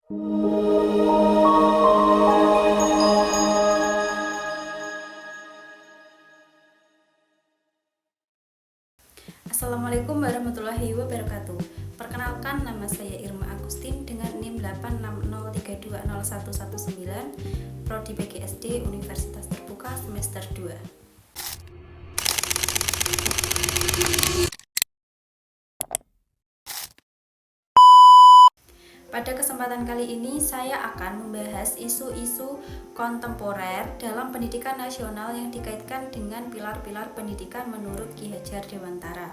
Assalamualaikum warahmatullahi wabarakatuh. Perkenalkan, nama saya Irma Agustin dengan NIM 860320119, Prodi PGSD Universitas Terbuka semester 2. Pada kesempatan kali ini saya akan membahas isu-isu kontemporer dalam pendidikan nasional yang dikaitkan dengan pilar-pilar pendidikan menurut Ki Hajar Dewantara.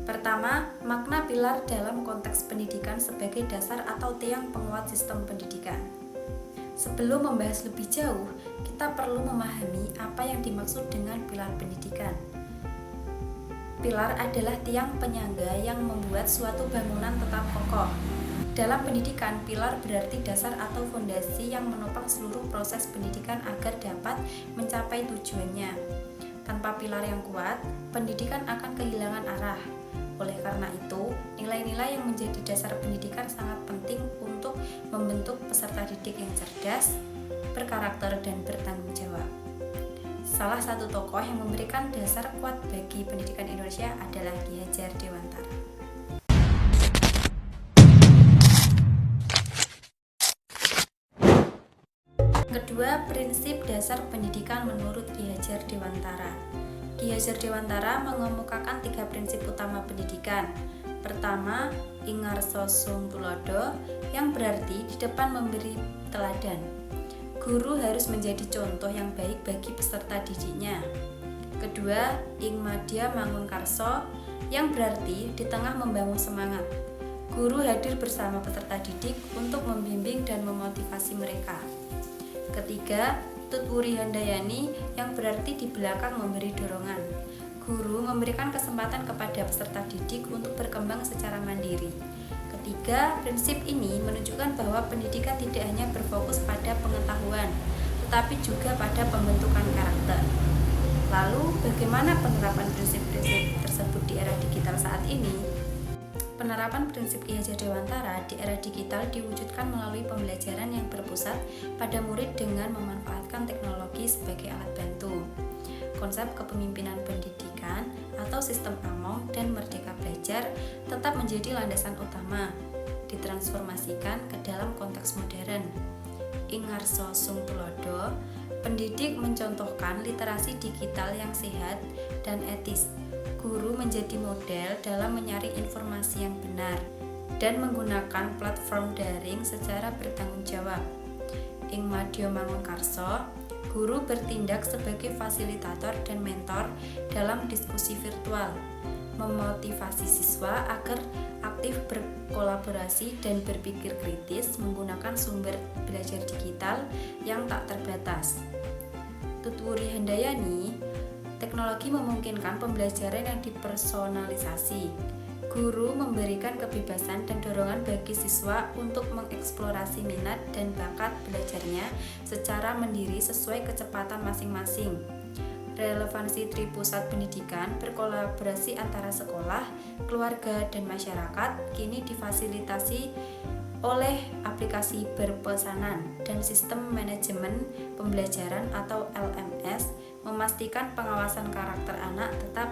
Pertama, makna pilar dalam konteks pendidikan sebagai dasar atau tiang penguat sistem pendidikan. Sebelum membahas lebih jauh, kita perlu memahami apa yang dimaksud dengan pilar pendidikan. Pilar adalah tiang penyangga yang membuat suatu bangunan tetap kokoh. Dalam pendidikan, pilar berarti dasar atau fondasi yang menopang seluruh proses pendidikan agar dapat mencapai tujuannya. Tanpa pilar yang kuat, pendidikan akan kehilangan arah. Oleh karena itu, nilai-nilai yang menjadi dasar pendidikan sangat penting untuk membentuk peserta didik yang cerdas, berkarakter, dan bertanggung jawab. Salah satu tokoh yang memberikan dasar kuat bagi pendidikan Indonesia adalah Ki Hajar Dewantara. Kedua, prinsip dasar pendidikan menurut Ki Hajar Dewantara. Ki Hajar Dewantara mengemukakan 3 prinsip utama pendidikan. Pertama, ingarso sung tulodo, yang berarti di depan memberi teladan. Guru harus menjadi contoh yang baik bagi peserta didiknya. Kedua, ing madya mangun karso, yang berarti di tengah membangun semangat. Guru hadir bersama peserta didik untuk membimbing dan memotivasi mereka. Ketiga, tutwuri handayani, yang berarti di belakang memberi dorongan. Guru memberikan kesempatan kepada peserta didik untuk berkembang secara mandiri. Ketiga, prinsip ini menunjukkan bahwa pendidikan tidak hanya berfokus pada pengetahuan, tetapi juga pada pembentukan karakter. Lalu, bagaimana penerapan prinsip-prinsip tersebut di era digital saat ini? Penerapan prinsip Ki Hajar Dewantara di era digital diwujudkan melalui pembelajaran yang berpusat pada murid dengan memanfaatkan teknologi sebagai alat bantu. Konsep kepemimpinan pendidikan atau sistem Among dan Merdeka Belajar tetap menjadi landasan utama, ditransformasikan ke dalam konteks modern. Ingarso sung tulodo, pendidik mencontohkan literasi digital yang sehat dan etis. Guru menjadi model dalam menyaring informasi yang benar dan menggunakan platform daring secara bertanggung jawab. Ing madya mangun karso, guru bertindak sebagai fasilitator dan mentor dalam diskusi virtual, memotivasi siswa agar aktif berkolaborasi dan berpikir kritis menggunakan sumber belajar digital yang tak terbatas. Tutwuri handayani, teknologi memungkinkan pembelajaran yang dipersonalisasi. Guru memberikan kebebasan dan dorongan bagi siswa untuk mengeksplorasi minat dan bakat belajarnya secara mandiri sesuai kecepatan masing-masing. Relevansi tripusat pendidikan, berkolaborasi antara sekolah, keluarga, dan masyarakat kini difasilitasi oleh aplikasi berpesanan dan sistem manajemen pembelajaran atau LMS, memastikan pengawasan karakter anak tetap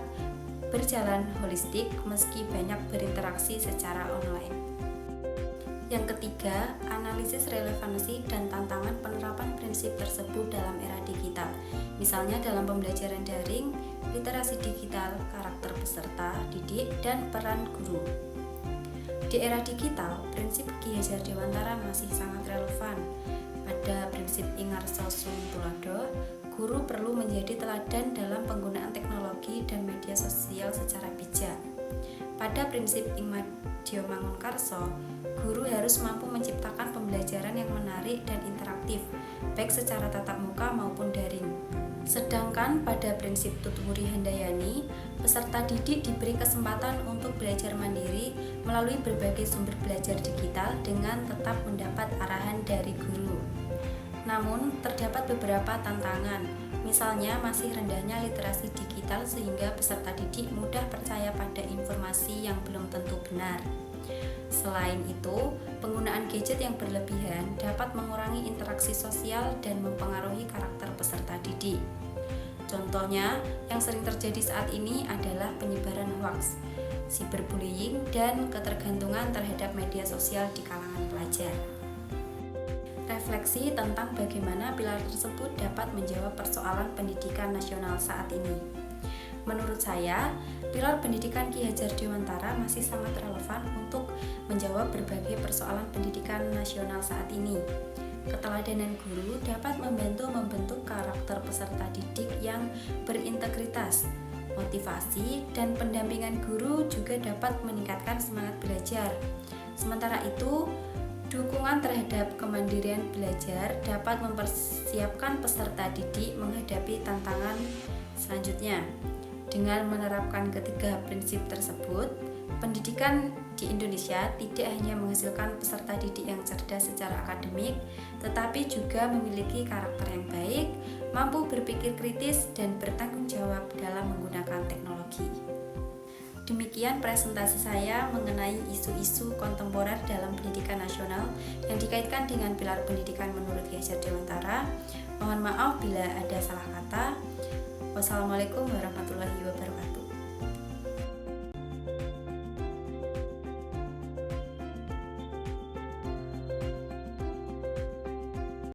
berjalan holistik meski banyak berinteraksi secara online. Yang ketiga, analisis relevansi dan tantangan penerapan prinsip tersebut dalam era digital, misalnya dalam pembelajaran daring, literasi digital, karakter peserta didik, dan peran guru. Di era digital, prinsip Ki Hajar Dewantara masih sangat relevan. Pada prinsip ingarso sung tulodo, guru perlu menjadi teladan dalam penggunaan teknologi dan media sosial secara bijak. Pada prinsip ing madya mangun karso, guru harus mampu menciptakan pembelajaran yang menarik dan interaktif, baik secara tatap muka maupun daring. Sedangkan pada prinsip tutwuri handayani, peserta didik diberi kesempatan untuk belajar mandiri melalui berbagai sumber belajar digital dengan tetap mendapat arahan dari guru. Namun, terdapat beberapa tantangan. Misalnya masih rendahnya literasi digital sehingga peserta didik mudah percaya pada informasi yang belum tentu benar. Selain itu, penggunaan gadget yang berlebihan dapat mengurangi interaksi sosial dan mempengaruhi karakter peserta didik. Contohnya, yang sering terjadi saat ini adalah penyebaran hoaks, cyberbullying, dan ketergantungan terhadap media sosial di kalangan pelajar. Refleksi tentang bagaimana pilar tersebut dapat menjawab persoalan pendidikan nasional saat ini. Menurut saya, pilar pendidikan Ki Hajar Dewantara masih sangat relevan untuk menjawab berbagai persoalan pendidikan nasional saat ini. Keteladanan guru dapat membantu membentuk karakter peserta didik yang berintegritas. Motivasi dan pendampingan guru juga dapat meningkatkan semangat belajar. Sementara itu, dukungan terhadap kemandirian belajar dapat mempersiapkan peserta didik menghadapi tantangan selanjutnya. Dengan menerapkan ketiga prinsip tersebut, pendidikan di Indonesia tidak hanya menghasilkan peserta didik yang cerdas secara akademik, tetapi juga memiliki karakter yang baik, mampu berpikir kritis, dan bertanggung jawab dalam menggunakan teknologi. Demikian presentasi saya mengenai isu-isu kontemporer dalam pendidikan nasional yang dikaitkan dengan pilar pendidikan menurut Ki Hajar Dewantara. Mohon maaf bila ada salah kata. Wassalamualaikum warahmatullahi wabarakatuh.